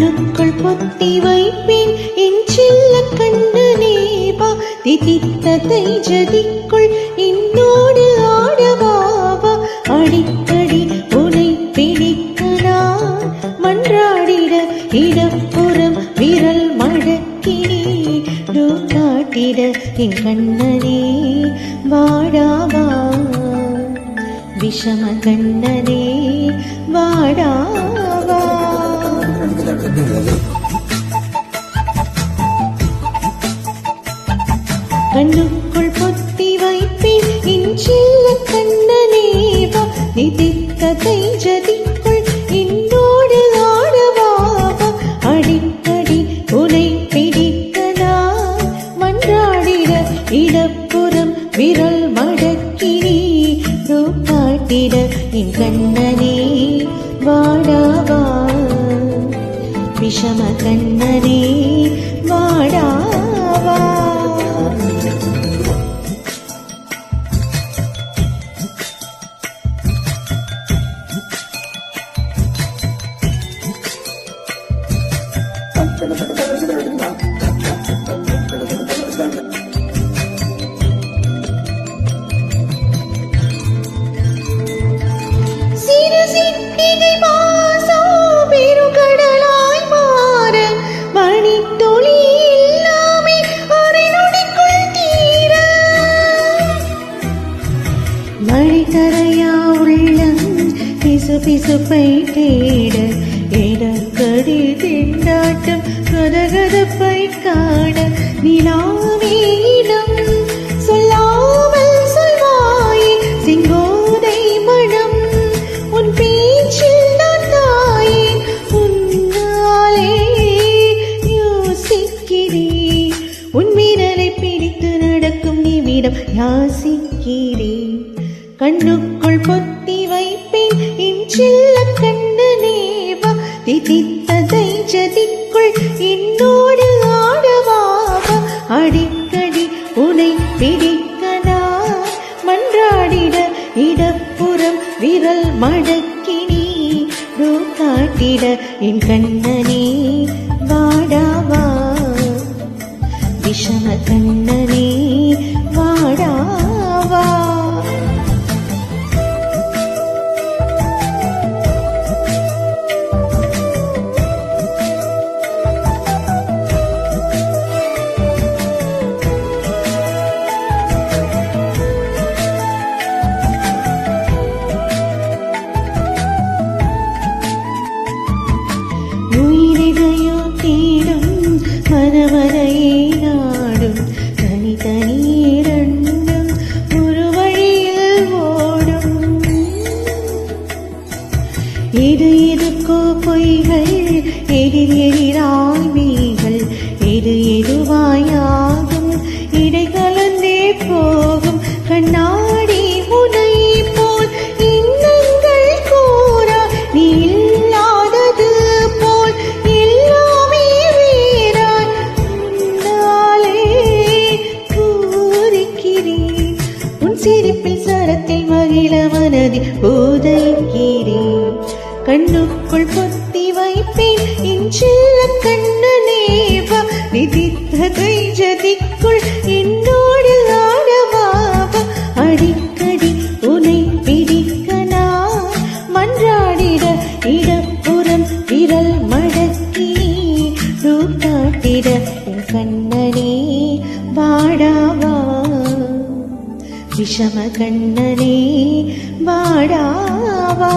கண்ணுக்குள் பொத்தி வைப்பேன் என் செல்ல கண்ணனே வா திதித்த தைஜதிக்குள் என்னோடு ஆடவாவா அடிக்கடி உனை பிடிக்க நான் மன்றாடிட இடப்புறம் விரல் மடக்கினே காட்டிட என் கண்ணனே வாடாவா விஷம கண்ணனே வாடாவா கண்ணுக்குள் பொத்தி வைப்பேன் என் செல்ல கண்ணனே வா நிதித்த தைஜதிக்குள் என்னோடு ஆடவாவா அடிக்கடி உனை பிடிக்க நான் மன்றாடிட இடப்புறம் விரல் மடக்கினே காட்டிட என் கண்ணனே வாடாவா விஷம கண்ணனே வாடாவா மழைக்கரையா உள்ளம் பிசுபிசுப்பை தேட இடக்கடி திண்டாட்டம் கதகதப்பை காண நிலாவேடம் சொல்லாமல் சொல்வாயே செங்கோதை மனம் உன் பேச்சில் நான் தாயே உன்னாலே யோசிக்கிறேன் உன் விரலை பிடித்து நடக்கும் நிமிடம் யாசிக்கிறேன் கண்ணுக்குள் பொத்தி வைப்பேன் என் செல்ல கண்ணனே வா திதித்த தைஜதிக்குள் என்னோடு ஆடவாவா அடிக்கடி உனை பிடிக்க நான் மன்றாடிட இடப்புறம் விரல் மடக்கினே காட்டிட என் கண்ணனே வாடாவா விஷம கண்ணனே வாடாவா மனமனையே நாடும் தனி இரண்டும் ஒரு வழியில் ஓடும் எதுக்கோ பொய்கள் எதிராய் மீகள் எதுவாயாகும் இடை கலந்தே போகும் கண்ணாடி முனை போல் இன்னங்கள் கூறா நீ இல்லாதது போல் எல்லாமே வேறாய் உன்னாலே பூரிக்கிறேன் உன் சிரிப்பில் சரத்தில் மகிழ மனதில் போதைக்கிறேன் கண்ணுக்குள் பொத்தி வைப்பேன் என் செல்ல கண்ணனே வா நிதித்த தைஜதிக்குள் என்னோடு ஆடவாவா அடிக்கடி உனை பிடிக்க நான் மன்றாடிட இடப்புறம் விரல் மடக்கி காட்டிட என் கண்ணனே வாடாவா விஷம கண்ணனே வாடாவா